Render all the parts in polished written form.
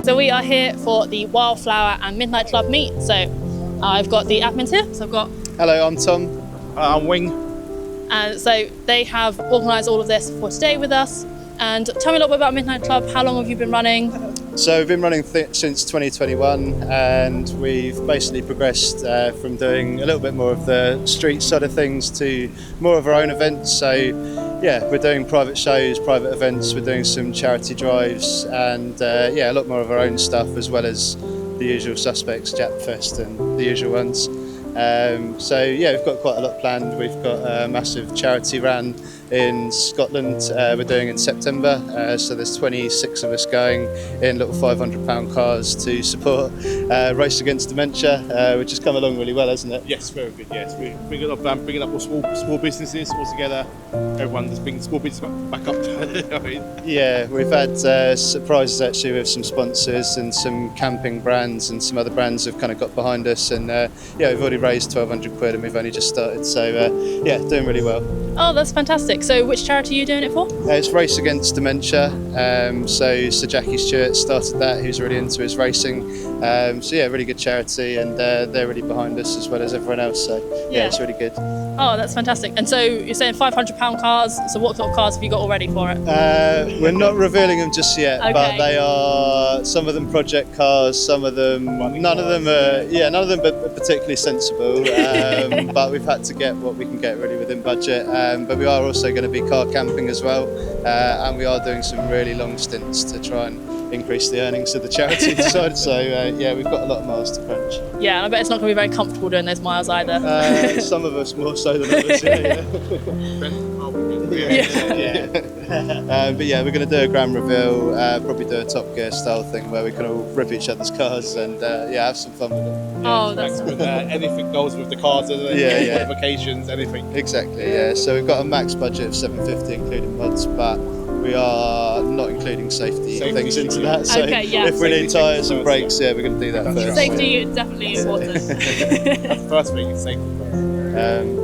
So we are here for the Wildflower and Midnight Club meet. So I've got the admins here. So I've got... Hello, I'm Tom. I'm Wing. And so they have organised all of this for today with us. And tell me a little bit about Midnight Club. How long have you been running? So we've been running since 2021, and we've basically progressed from doing a little bit more of the street side of things to more of our own events. So yeah, we're doing private shows, private events, we're doing some charity drives, and yeah, a lot more of our own stuff, as well as the usual suspects, Jap Fest and the usual ones. So yeah, we've got quite a lot planned. We've got a massive charity run in Scotland we're doing in September, so there's 26 of us going in little £500 cars to support Race Against Dementia, which has come along really well, hasn't it? Yes, very good. Yes, we're bringing up all small businesses all together. Everyone just bringing small business back up. I mean. Yeah, we've had surprises actually with some sponsors and some camping brands, and some other brands have kind of got behind us, and yeah, we've already raised 1,200 quid and we've only just started, so yeah, doing really well. Oh, that's fantastic. So which charity are you doing it for? It's Race Against Dementia, so Sir Jackie Stewart started that, who's really into his racing, so yeah, really good charity, and they're really behind us as well as everyone else, so yeah, it's really good. Oh, that's fantastic. And so you're saying £500 cars, so what sort of cars have you got already for it? We're not revealing them just yet, Okay. but they are, some of them project cars, some of them, none of them are particularly sensible, but we've had to get what we can get really within budget, but we are also going to be car camping as well, and we are doing some really long stints to try and increase the earnings of the charity side, so yeah, we've got a lot of miles to crunch. Yeah, and I bet it's not going to be very comfortable doing those miles either. Some of us more so than others, yeah. But yeah, we're going to do a grand reveal, probably do a Top Gear style thing where we can all rip each other's cars and yeah, have some fun with it. Oh, that's with, anything goes with the cars, doesn't it? Yeah. Occasions, anything. Exactly, yeah. So we've got a max budget of 750 including mods, but we are not including safety things into that. So okay, yeah. if we need tyres and brakes, yeah, we're going to do that first. Safety is definitely important. That's the first thing, is safety.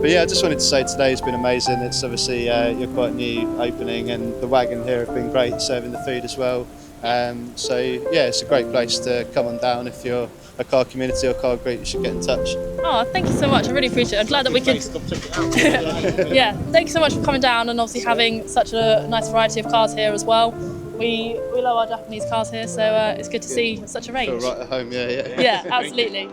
But yeah, I just wanted to say today's been amazing. It's obviously you're quite new opening, and the wagon here have been great serving the food as well. So yeah, it's a great place to come on down. If you're a car community or car group, you should get in touch. Oh, thank you so much. I really appreciate it. I'm glad that we could. Yeah, thank you so much for coming down and obviously having such a nice variety of cars here as well. We love our Japanese cars here, so it's good to see such a range. Feel right at home, yeah. Yeah, absolutely.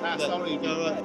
That's how you go.